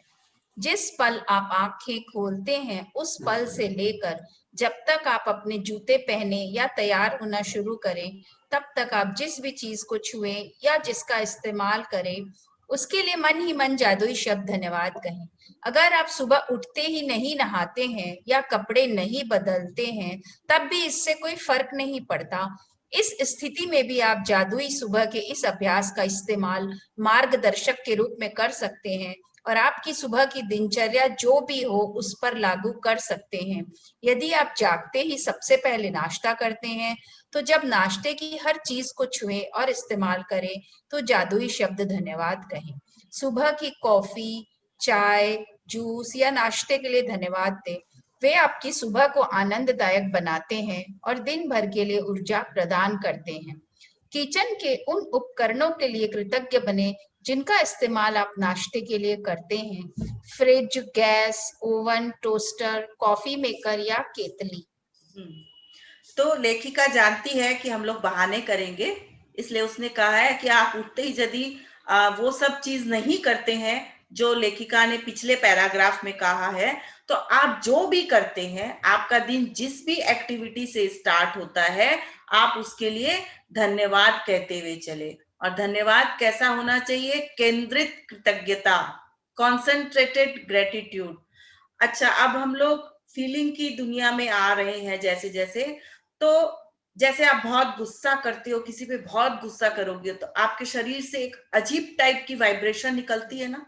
जिस पल आप आंखें खोलते हैं उस पल से लेकर जब तक आप अपने जूते पहने या तैयार होना शुरू करें, तब तक आप जिस भी चीज को छुएं या जिसका इस्तेमाल करें, उसके लिए मन ही मन जादुई शब्द धन्यवाद कहें। अगर आप सुबह उठते ही नहीं नहाते हैं या कपड़े नहीं बदलते हैं, तब भी इससे कोई फर्क नहीं पड़ता। इस स्थिति में भी आप जादुई सुबह के इस अभ्यास का इस्तेमाल मार्गदर्शक के रूप में कर सकते हैं और आपकी सुबह की दिनचर्या जो भी हो उस पर लागू कर सकते हैं। यदि आप जागते ही सबसे पहले नाश्ता करते हैं, तो जब नाश्ते की हर चीज को छुएं और इस्तेमाल करें तो जादुई शब्द धन्यवाद कहें। सुबह की कॉफी, चाय, जूस या नाश्ते के लिए धन्यवाद दें। वे आपकी सुबह को आनंददायक बनाते हैं और दिन भर के लिए ऊर्जा प्रदान करते हैं। किचन के उन उपकरणों के लिए कृतज्ञ बने जिनका इस्तेमाल आप नाश्ते के लिए करते हैं। Fridge, gas, oven, toaster, coffee maker या केतली। तो लेखिका जानती है कि हम लोग बहाने करेंगे, इसलिए उसने कहा है कि आप उठते ही यदि वो सब चीज नहीं करते हैं जो लेखिका ने पिछले पैराग्राफ में कहा है, तो आप जो भी करते हैं, आपका दिन जिस भी एक्टिविटी से स्टार्ट होता है, आप उसके लिए धन्यवाद कहते हुए चले। और धन्यवाद कैसा होना चाहिए? केंद्रित कृतज्ञता, कॉन्सेंट्रेटेड ग्रेटिट्यूड। अच्छा, अब हम लोग फीलिंग की दुनिया में आ रहे हैं जैसे जैसे, तो जैसे आप बहुत गुस्सा करते हो, किसी पे बहुत गुस्सा करोगे तो आपके शरीर से एक अजीब टाइप की वाइब्रेशन निकलती है ना,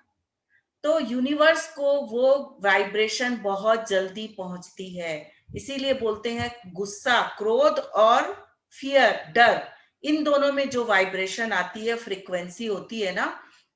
तो यूनिवर्स को वो वाइब्रेशन बहुत जल्दी पहुंचती है। इसीलिए बोलते हैं गुस्सा, क्रोध और फियर, डर, इन दोनों में जो वाइब्रेशन आती है, फ्रीक्वेंसी होती है ना,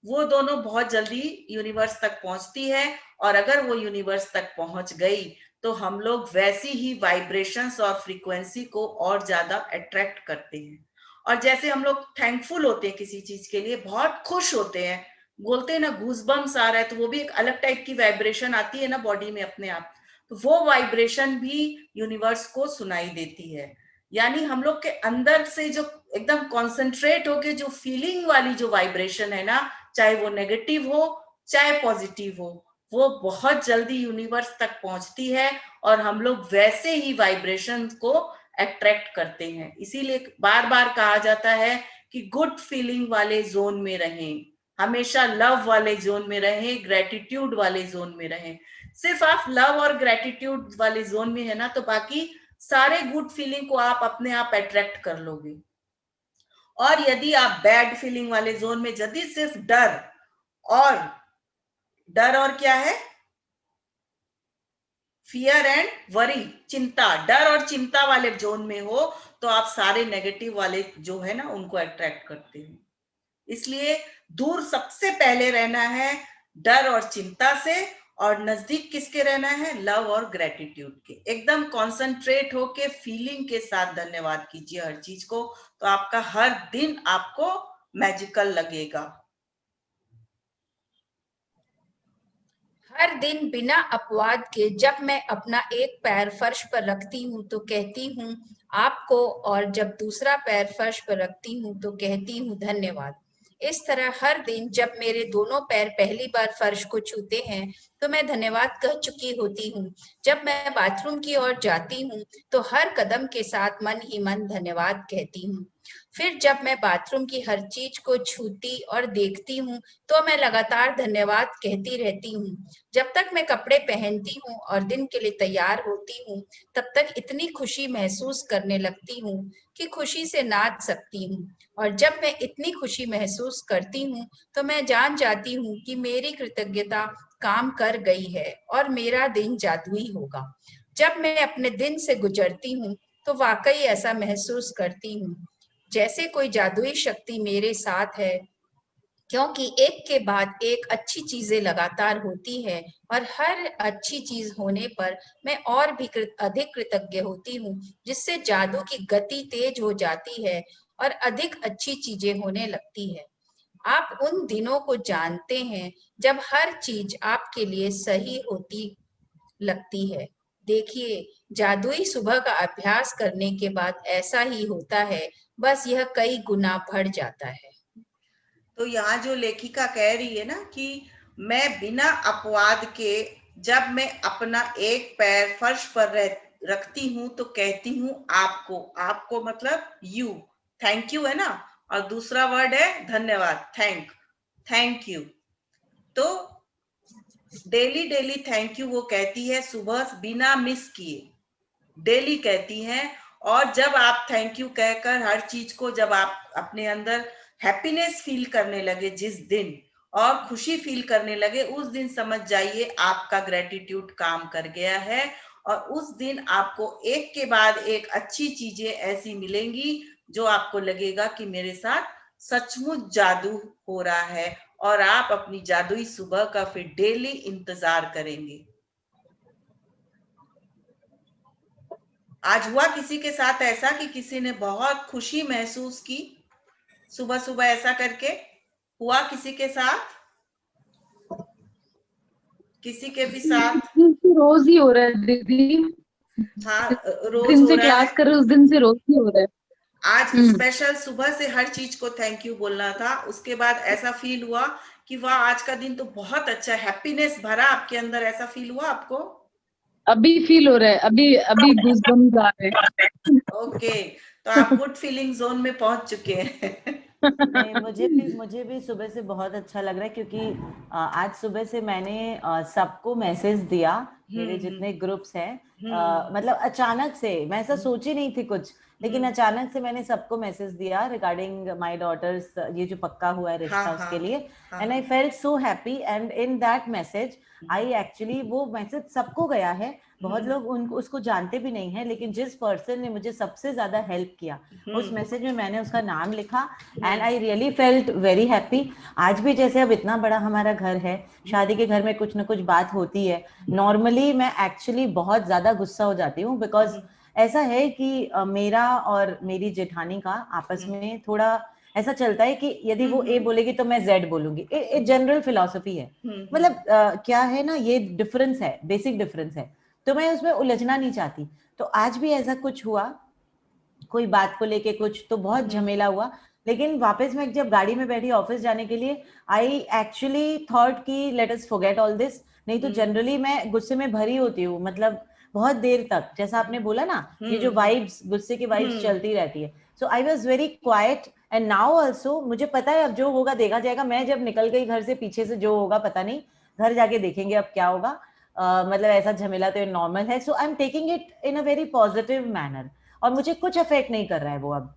वो दोनों बहुत जल्दी यूनिवर्स तक पहुंचती है। और अगर वो यूनिवर्स तक पहुंच गई तो हम लोग वैसी ही वाइब्रेशंस और फ्रीक्वेंसी को और ज्यादा अट्रैक्ट करते हैं। और जैसे हम लोग थैंकफुल होते हैं किसी चीज के लिए, बहुत खुश होते हैं, बोलते हैं ना गूज़बम्स आ रहा है, तो वो भी एक अलग टाइप की वाइब्रेशन आती है ना बॉडी में अपने आप, तो वो वाइब्रेशन भी यूनिवर्स को सुनाई देती है। यानी हम लोग के अंदर से जो एकदम कॉन्सेंट्रेट होके जो फीलिंग वाली जो वाइब्रेशन है ना, चाहे वो नेगेटिव हो चाहे पॉजिटिव हो, वो बहुत जल्दी यूनिवर्स तक पहुंचती है और हम लोग वैसे ही वाइब्रेशन को अट्रैक्ट करते हैं। इसीलिए बार बार कहा जाता है कि गुड फीलिंग वाले जोन में रहें, हमेशा लव वाले जोन में रहें, ग्रेटिट्यूड वाले जोन में रहें। सिर्फ आप लव और ग्रेटिट्यूड वाले जोन में है ना, तो बाकी सारे गुड फीलिंग को आप अपने आप अट्रैक्ट कर लोगे। और यदि आप बैड फीलिंग वाले जोन में, यदि सिर्फ डर और क्या है, फियर एंड वरी, चिंता, डर और चिंता वाले जोन में हो, तो आप सारे नेगेटिव वाले जो है ना उनको अट्रैक्ट करते हैं। इसलिए दूर सबसे पहले रहना है डर और चिंता से, और नजदीक किसके रहना है? लव और ग्रेटिट्यूड के। एकदम कॉन्सेंट्रेट होके फीलिंग के साथ धन्यवाद कीजिए हर चीज को, तो आपका हर दिन आपको मैजिकल लगेगा। हर दिन बिना अपवाद के जब मैं अपना एक पैर फर्श पर रखती हूँ तो कहती हूँ आपको, और जब दूसरा पैर फर्श पर रखती हूँ तो कहती हूँ धन्यवाद। इस तरह हर दिन जब मेरे दोनों पैर पहली बार फर्श को छूते हैं तो मैं धन्यवाद कह चुकी होती हूँ। जब मैं बाथरूम की ओर जाती हूँ तो हर कदम के साथ मन ही मन धन्यवाद कहती हूँ। फिर जब मैं बाथरूम की हर चीज को छूती और देखती हूँ तो मैं लगातार धन्यवाद कहती रहती हूँ। जब तक मैं कपड़े पहनती हूँ और दिन के लिए तैयार होती हूँ, तब तक इतनी खुशी महसूस करने लगती हूँ कि खुशी से नाच सकती हूँ। और जब मैं इतनी खुशी महसूस करती हूँ तो मैं जान जाती हूँ कि मेरी कृतज्ञता काम कर गई है और मेरा दिन जादुई होगा। जब मैं अपने दिन से गुजरती हूँ तो वाकई ऐसा महसूस करती हूँ जैसे कोई जादुई शक्ति मेरे साथ है, क्योंकि एक के बाद एक अच्छी चीजें लगातार होती है और हर अच्छी चीज होने पर मैं और भी अधिक कृतज्ञ होती हूँ, जिससे जादू की गति तेज हो जाती है और अधिक अच्छी चीजें होने लगती है। आप उन दिनों को जानते हैं जब हर चीज आपके लिए सही होती लगती है। देखिए, जादुई सुबह का अभ्यास करने के बाद ऐसा ही होता है, बस यह कई गुना बढ़ जाता है। तो यहाँ जो लेखिका कह रही है ना कि मैं बिना अपवाद के जब मैं अपना एक पैर फर्श पर रखती हूँ तो कहती हूँ आपको। आपको मतलब यू, थैंक यू है ना, और दूसरा वर्ड है धन्यवाद, थैंक यू। तो डेली डेली थैंक यू वो कहती है सुबह बिना मिस किए, डेली कहती हैं। और जब आप थैंक यू कहकर हर चीज को, जब आप अपने अंदर हैप्पीनेस फील करने लगे जिस दिन, और खुशी फील करने लगे उस दिन, समझ जाइए आपका ग्रेटिट्यूड काम कर गया है। और उस दिन आपको एक के बाद एक अच्छी चीजें ऐसी मिलेंगी जो आपको लगेगा कि मेरे साथ सचमुच जादू हो रहा है, और आप अपनी जादुई सुबह का फिर डेली इंतजार करेंगे। आज हुआ किसी के साथ ऐसा कि किसी ने बहुत खुशी महसूस की सुबह सुबह ऐसा करके? हुआ किसी के साथ? किसी के भी साथ? रोज ही हो रहा है दीदी। हाँ, रोज दिन हो से रहा क्लास है। कर रहे उस दिन से रोज ही हो रहा है। आज स्पेशल सुबह से हर चीज को थैंक यू बोलना था, उसके बाद ऐसा फील हुआ कि वाह आज का दिन तो बहुत अच्छा, हैप्पीनेस भरा आपके अंदर, ऐसा फील हुआ आपको? अभी फील हो रहा है, अभी गूज़बम्स आ रहे हैं। ओके, तो आप गुड फीलिंग जोन में पहुंच चुके हैं। नहीं, मुझे भी सुबह से बहुत अच्छा लग रहा है, क्योंकि आज सुबह से मैंने सबको मैसेज दिया, मेरे जितने ग्रुप्स हैं, मतलब अचानक से, मैं ऐसा सोची नहीं थी कुछ, लेकिन अचानक से मैंने सबको मैसेज दिया रिगार्डिंग माय डॉटर्स, ये जो पक्का हुआ है रिश्ता उसके लिए, and I felt so happy, and in that message I actually, वो मैसेज सबको गया है, बहुत लोग उसको जानते भी नहीं है, लेकिन जिस पर्सन ने मुझे सबसे ज्यादा हेल्प किया उस मैसेज में मैंने उसका नाम लिखा, and I really felt very happy. आज भी जैसे अब इतना बड़ा हमारा घर है, शादी के घर में कुछ ना कुछ बात होती है, नॉर्मली मैं एक्चुअली बहुत ज्यादा गुस्सा हो जाती हूँ, बिकॉज ऐसा है कि मेरा और मेरी जेठानी का आपस में थोड़ा ऐसा चलता है कि यदि वो ए बोलेगी तो मैं जेड बोलूंगी, एक जनरल फिलॉसफी है, मतलब क्या है ना, ये डिफरेंस है, बेसिक डिफरेंस है, तो मैं उसमें उलझना नहीं चाहती। तो आज भी ऐसा कुछ हुआ, कोई बात को लेके कुछ, तो बहुत झमेला हुआ, लेकिन वापस मैं जब गाड़ी में बैठी ऑफिस जाने के लिए, आई एक्चुअली थॉट कि let us forget all this, नहीं तो जनरली मैं गुस्से में भरी होती हूँ, मतलब बहुत देर तक, जैसा आपने बोला ना, ये जो वाइब्स, गुस्से की वाइब्स चलती रहती है, so I was very quiet, and now also मुझे पता है अब जो होगा देखा जाएगा, मैं जब निकल गई घर से, पीछे से जो होगा पता नहीं, घर जाके देखेंगे अब क्या होगा, मतलब ऐसा झमेला तो नॉर्मल है, so I am taking it in a very positive manner, और मुझे कुछ अफेक्ट नहीं कर रहा है वो अब।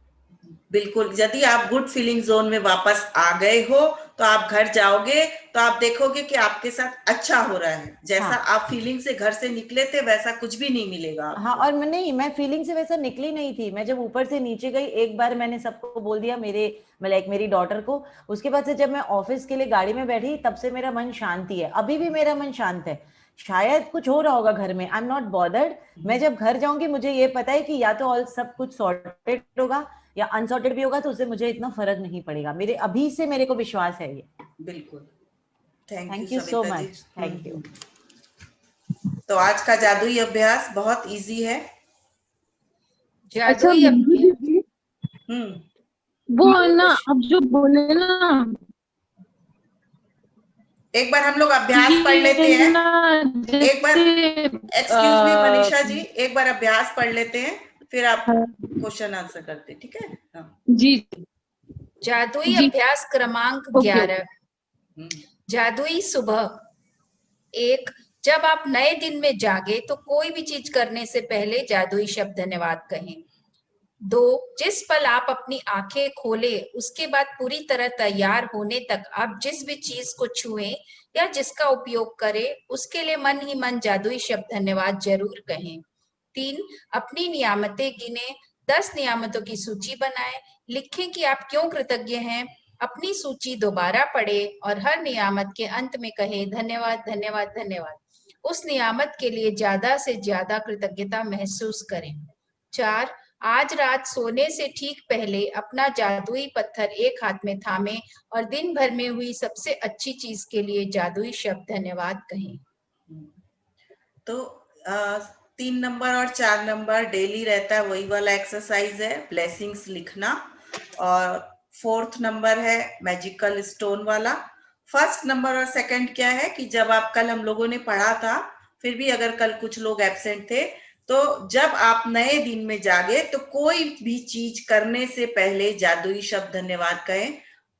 बिल्कुल, यदि आप गुड फीलिंग जोन में वापस आ गए हो तो आप घर जाओगे तो आप देखोगे कि आपके साथ अच्छा हो रहा है, जैसा आप फीलिंग से घर से निकले थे वैसा कुछ भी नहीं मिलेगा आपको। हाँ, और मैं फीलिंग से वैसा निकली नहीं थी, मैं जब ऊपर से नीचे गई, एक बार मैंने सबको बोल दिया, मेरी डॉटर को, उसके बाद से जब मैं ऑफिस के लिए गाड़ी में बैठी, तब से मेरा मन शांति है, अभी भी मेरा मन शांत है, शायद कुछ हो रहा होगा घर में, आई एम नॉट बॉदर्ड, मैं जब घर जाऊंगी मुझे ये पता है कि या तो ऑल सब कुछ सॉर्टेड होगा या अनसॉर्टेड भी होगा, तो उससे मुझे इतना फर्क नहीं पड़ेगा, मेरे अभी से मेरे को विश्वास है ये। बिल्कुल, thank you so much, thank you. तो आज का जादुई अभ्यास बहुत इजी है। अच्छा दीदी, वो ना अब जो बोले ना, एक बार हम लोग अभ्यास पढ़ लेते हैं, एक बार, एक्सक्यूज मी मनीषा जी, एक बार अभ्यास पढ़ लेते हैं, फिर आप क्वेश्चन आंसर करते, ठीक है? जी। जादुई अभ्यास क्रमांक 11, जादुई सुबह। 1, जब आप नए दिन में जागे तो कोई भी चीज करने से पहले जादुई शब्द धन्यवाद कहें। 2, जिस पल आप अपनी आंखें खोले उसके बाद पूरी तरह तैयार होने तक आप जिस भी चीज को छुएं या जिसका उपयोग करें उसके लिए मन ही मन जादुई शब्द धन्यवाद जरूर कहें। 3, अपनी नियामतें गिने, 10 नियामतों की सूची बनाएं, लिखें कि आप क्यों कृतज्ञ हैं, अपनी सूची दोबारा पढ़ें और हर नियामत के अंत में कहें धन्यवाद धन्यवाद धन्यवाद। उस नियामत के लिए ज्यादा से ज्यादा कृतज्ञता महसूस करें। 4, आज रात सोने से ठीक पहले अपना जादुई पत्थर एक हाथ में थामें और दिन भर में हुई सबसे अच्छी चीज के लिए जादुई शब्द धन्यवाद कहें। तो 3 नंबर और 4 नंबर डेली रहता है, वही वाला एक्सरसाइज है, ब्लेसिंग्स लिखना, और 4th नंबर है मैजिकल स्टोन वाला, फर्स्ट नंबर और सेकंड क्या है कि जब आप कल हम लोगों ने पढ़ा था, फिर भी अगर कल कुछ लोग एब्सेंट थे, तो जब आप नए दिन में जागे तो कोई भी चीज करने से पहले जादुई शब्द धन्यवाद कहें।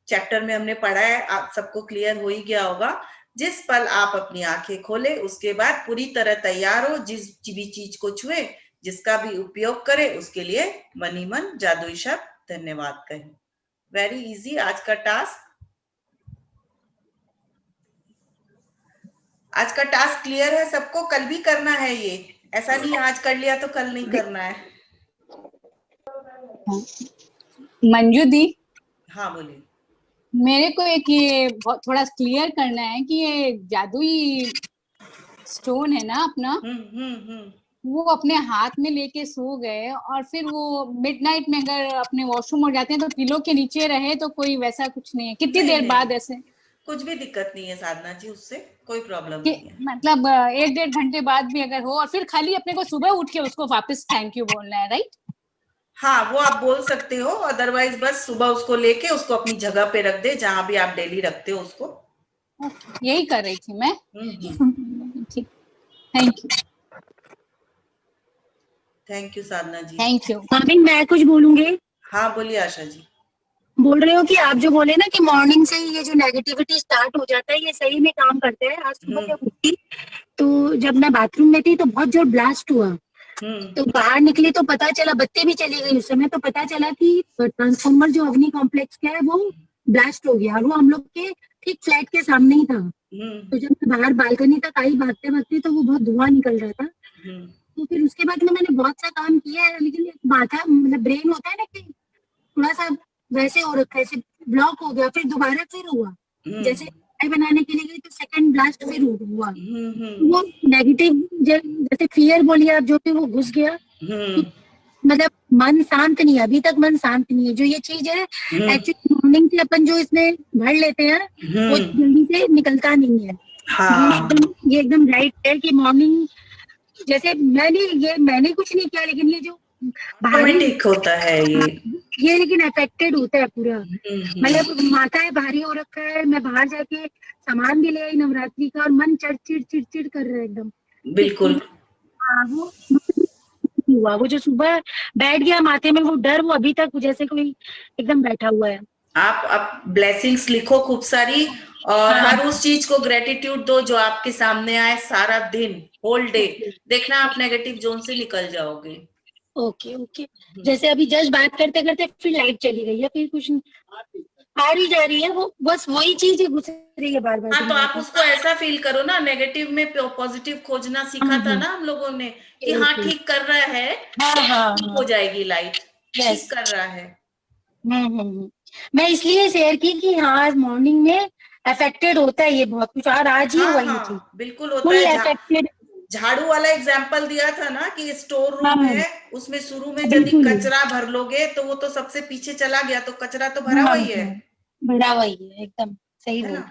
चैप्टर में हमने पढ़ा है, आप सबको क्लियर हो ही गया होगा। जिस पल आप अपनी आंखें खोले उसके बाद पूरी तरह तैयार हो, जिस भी चीज को छुए, जिसका भी उपयोग करे, उसके लिए मन ही मन जादुई शब्द धन्यवाद कहें। वेरी इजी आज का टास्क। आज का टास्क क्लियर है सबको? कल भी करना है ये, ऐसा नहीं आज कर लिया तो कल नहीं करना है। मंजू दी, हाँ बोलिए। मेरे को एक ये थोड़ा क्लियर करना है कि ये जादुई स्टोन है ना अपना, वो अपने हाथ में लेके सो गए और फिर वो मिडनाइट में अगर अपने वॉशरूम हो जाते हैं तो पिलो के नीचे रहे तो कोई वैसा कुछ नहीं है? कितनी देर बाद ऐसे? कुछ भी दिक्कत नहीं है साधना जी, उससे कोई प्रॉब्लम नहीं है। मतलब 1-1.5 घंटे बाद भी अगर हो और फिर खाली अपने को सुबह उठ के उसको वापस थैंक यू बोलना है, राइट? हाँ, वो आप बोल सकते हो, अदरवाइज बस सुबह उसको लेके उसको अपनी जगह पे रख दे जहां भी आप डेली रखते हो उसको। यही कर रही थी मैं। ठीक, thank you. Thank you Sadhana ji. Thank you. भाभी मैं कुछ बोलूंगी? हाँ बोलिए आशा जी। बोल रहे हो कि आप जो बोले ना कि मॉर्निंग से ही ये जो नेगेटिविटी स्टार्ट हो जाता है, ये सही में काम करता है। आज सुबह जब उठी तो जब मैं बाथरूम में थी तो बहुत जोर ब्लास्ट हुआ, तो बाहर निकली तो पता चला, बत्ती भी चली गई उस समय, तो पता चला कि ट्रांसफार्मर जो अग्नि कॉम्प्लेक्स का है वो ब्लास्ट हो गया और वो हम लोग के ठीक फ्लैट के सामने ही था। तो जब मैं बाहर बालकनी तक आई भागते भागते तो वो बहुत धुआं निकल रहा था। तो फिर उसके बाद में मैंने बहुत सा काम किया है, लेकिन माथा मतलब ब्रेन होता है ना कि थोड़ा सा वैसे हो रखा है, ब्लॉक हो गया, फिर दोबारा फिर हुआ। जैसे चाय बनाने के लिए गई तो सेकंड ब्लास्ट फिर हुआ। वो नेगेटिव जैसे फियर बोलिए आप, जो भी वो घुस गया। मतलब मन शांत नहीं है, अभी तक मन शांत नहीं है। जो ये चीज है एक्चुअली मॉर्निंग से अपन जो इसमें भर लेते हैं वो जल्दी से निकलता नहीं है। ये एकदम राइट है कि मॉर्निंग, जैसे मैंने कुछ नहीं किया, लेकिन ये जो भारी होता है ये लेकिन अफेक्टेड होता है पूरा। मतलब माथा है भारी हो रखा है, मैं बाहर जाके सामान भी ले आई नवरात्रि का और मन चिड़चिड़ कर रहा है एकदम। बिल्कुल। वो हुआ, वो जो सुबह बैठ गया माथे में वो डर, वो अभी तक जैसे कोई एकदम बैठा हुआ है। आप ब्लेसिंग्स लिखो खूब सारी, और हर उस चीज को ग्रेटिट्यूड दो जो आपके सामने आए सारा दिन, होल डे। देखना आप नेगेटिव जोन से निकल जाओगे। Okay okay. जैसे अभी जस्ट बात करते करते फिर लाइट चली गई है, फिर कुछ आ रही जा रही है, वो बस वही चीज घुस रही है बार बार। हाँ, तो आप उसको ऐसा फील करो ना, नेगेटिव में पॉजिटिव खोजना सीखा था ना हम लोगों ने कि हाँ ठीक कर रहा है, ठीक हो जाएगी लाइट, ठीक कर रहा है। मैं इसलिए शेयर की कि हाँ आज मॉर्निंग में अफेक्टेड होता है ये बहुत कुछ, और आज ही हुआ ये चीज। बिल्कुल होता है। झाड़ू वाला एग्जाम्पल दिया था ना कि स्टोर रूम है, उसमें शुरू में यदि कचरा भर लोगे तो वो तो सबसे पीछे चला गया, तो कचरा तो भरा हुआ ही है। भरा हुआ ही है, एकदम सही बोल।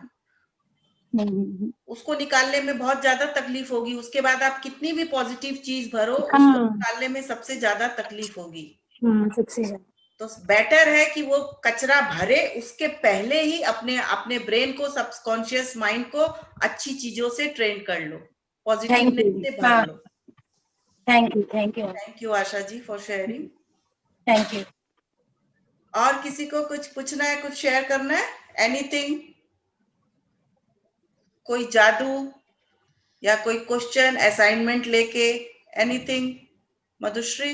उसको निकालने में बहुत ज्यादा तकलीफ होगी। उसके बाद आप कितनी भी पॉजिटिव चीज भरो, उसको निकालने में सबसे ज्यादा तकलीफ होगी। सबसे ज्यादा तो बेटर है कि वो कचरा भरे, उसके पहले ही अपने ब्रेन को, सबकॉन्शियस माइंड को अच्छी चीजों से ट्रेन कर लो, पॉजिटिवनेस से भर लो। Thank you Asha ji for sharing. Thank you. और किसी को कुछ पूछना है, कुछ शेयर करना है? एनीथिंग, कोई जादू या कोई क्वेश्चन, असाइनमेंट लेके, एनीथिंग? मधुश्री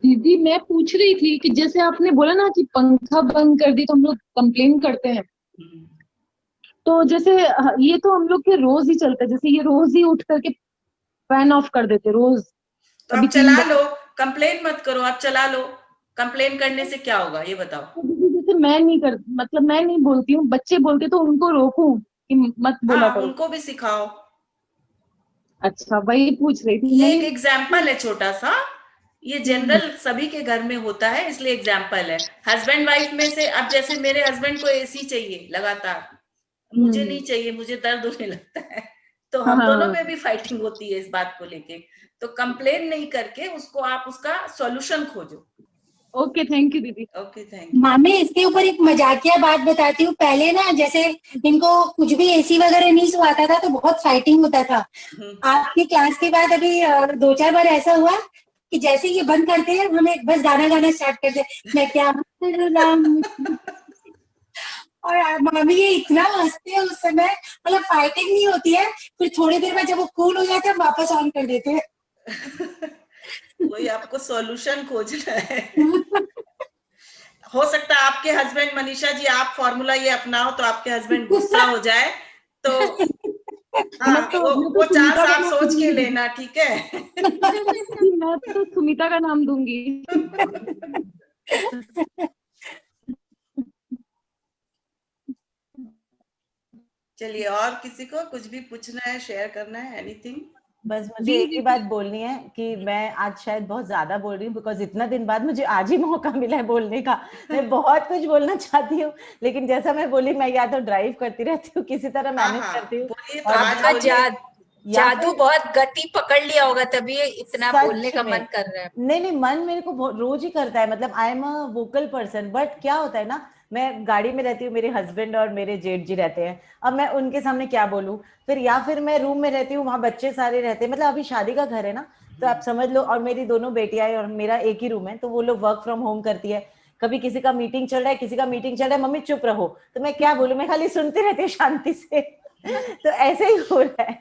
दीदी मैं पूछ रही थी कि जैसे आपने बोला ना कि पंखा बंद कर दी तो हम लोग कंप्लेन करते हैं, तो जैसे ये तो हम लोग के रोज ही चलता है, जैसे ये रोज ही उठ करके फैन ऑफ कर देते रोज। तो आप चला लो, कंप्लेन मत करो, आप चला लो। कंप्लेन करने से क्या होगा ये बताओ? जैसे मैं नहीं बोलती हूँ, बच्चे बोलते तो उनको रोकूं कि मत बोला करो। उनको भी सिखाओ। अच्छा, वही पूछ रही थी। ये एक एग्जाम्पल है छोटा सा, ये जनरल सभी के घर में होता है, इसलिए एग्जाम्पल है। हस्बैंड वाइफ में से, अब जैसे मेरे हस्बैंड को एसी चाहिए लगातार, मुझे नहीं चाहिए, मुझे दर्द होने लगता है, तो हम दोनों में भी फाइटिंग होती है इस बात को लेके। तो कंप्लेन नहीं करके उसको आप उसका सॉल्यूशन खोजो। ओके, थैंक यू दीदी। Okay, thank you. मामी इसके ऊपर एक मजाकिया बात बताती हूँ। पहले ना जैसे इनको कुछ भी एसी वगैरह नहीं सुहाता था तो बहुत फाइटिंग होता था। आपकी क्लास के बाद अभी 2-4 बार ऐसा हुआ कि जैसे ये बंद करते हैं हमें बस गाना गाना स्टार्ट करते हैं, मैं क्या और मामी ये इतना हंसते हैं उस समय, मतलब फाइटिंग नहीं होती है, फिर थोड़ी देर बाद जब वो कूल हो जाते हैं वापस ऑन कर देते हैं। कोई आपको सॉल्यूशन खोजना है। हो सकता है आपके हस्बैंड, मनीषा जी, आप फॉर्मूला ये अपनाओ तो आपके हस्बैंड गुस्सा हो जाए, तो हाँ, वो चांस आप सोच के लेना, ठीक है? मैं तो सुमिता का नाम दूंगी। चलिए, और किसी को कुछ भी पूछना है, शेयर करना है, एनीथिंग? बस मुझे एक ही बात बोलनी है कि मैं आज शायद बहुत ज्यादा बोल रही हूँ, बिकॉज इतना दिन बाद मुझे आज ही मौका मिला है बोलने का। मैं बहुत कुछ बोलना चाहती हूँ, लेकिन जैसा मैं बोली, मैं या तो ड्राइव करती रहती हूँ, किसी तरह मैनेज करती हूँ। तो आपका जादू बहुत गति पकड़ लिया होगा, तभी इतना बोलने का मन कर रहा है। नहीं, मन मेरे को रोज ही करता है, मतलब I am a vocal person, but क्या होता है ना, मैं गाड़ी में रहती हूँ, मेरे हस्बैंड और मेरे जेठ जी रहते हैं, अब मैं उनके सामने क्या बोलूं, फिर मैं रूम में रहती हूँ, वहां बच्चे सारे रहते हैं, मतलब अभी शादी का घर है ना, तो आप समझ लो, और मेरी दोनों बेटियां और मेरा एक ही रूम है, तो वो लोग वर्क फ्रॉम होम करती है, कभी किसी का मीटिंग चल रहा है, किसी का मीटिंग चल रहा है, मम्मी चुप रहो, तो मैं क्या बोलूं, मैं खाली सुनती रहती हूँ शांति से। तो ऐसे ही हो रहा है।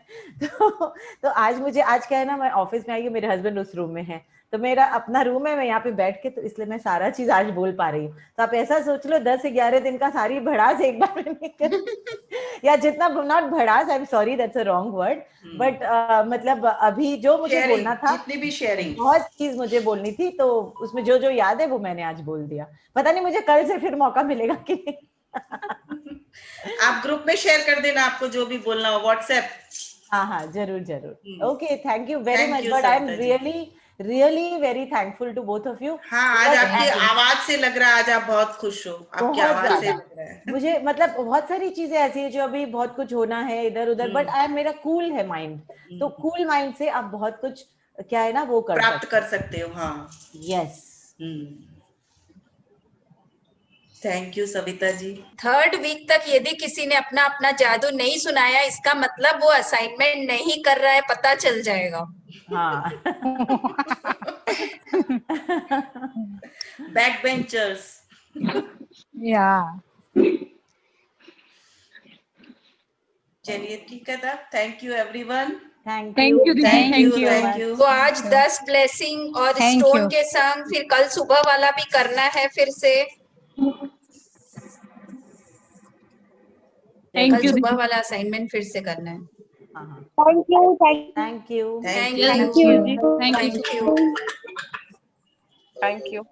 तो आज क्या है ना, मैं ऑफिस में आई हूँ, मेरे हस्बैंड उस रूम में है, तो मेरा अपना रूम है, मैं यहाँ पे बैठ के, तो इसलिए मैं सारा चीज आज बोल पा रही हूँ। तो आप ऐसा सोच लो 10-11 दिन का सारी भड़ास एक बार में निकल या जितना, नॉट भड़ास, I am sorry, that's a wrong word, but मतलब अभी जो मुझे बोलना था, जितनी भी शेयरिंग, बहुत चीज मुझे बोलनी थी, तो उसमें जो याद है वो मैंने आज बोल दिया। पता नहीं मुझे कल से फिर मौका मिलेगा कि नहीं। आप ग्रुप में शेयर कर देना, आपको जो भी बोलना हो, व्हाट्सएप। हाँ, जरूर। Okay, thank you very much, but I am really very thankful to both of you. हाँ, आज आपकी आवाज से लग रहा है आज आप बहुत खुश हो, आपकी आवाज से लग रहा है। मुझे मतलब बहुत सारी चीजें ऐसी है जो अभी बहुत कुछ होना है इधर उधर, बट मेरा कूल है माइंड, तो कूल माइंड से आप बहुत कुछ क्या है ना वो प्राप्त कर सकते हो। हाँ, yes. Thank you Savita ji. 3rd week तक यदि किसी ने अपना अपना जादू नहीं सुनाया, इसका मतलब वो असाइनमेंट नहीं कर रहा है, पता चल जाएगा। हाँ। Back benchers. या चलिए, ठीक है तब, thank you everyone. Thank you. तो आज 10 ब्लेसिंग और स्टोन के संग, फिर कल सुबह वाला भी करना है फिर से। कल सुबह वाला असाइनमेंट फिर से करना है। Thank you. Thank you.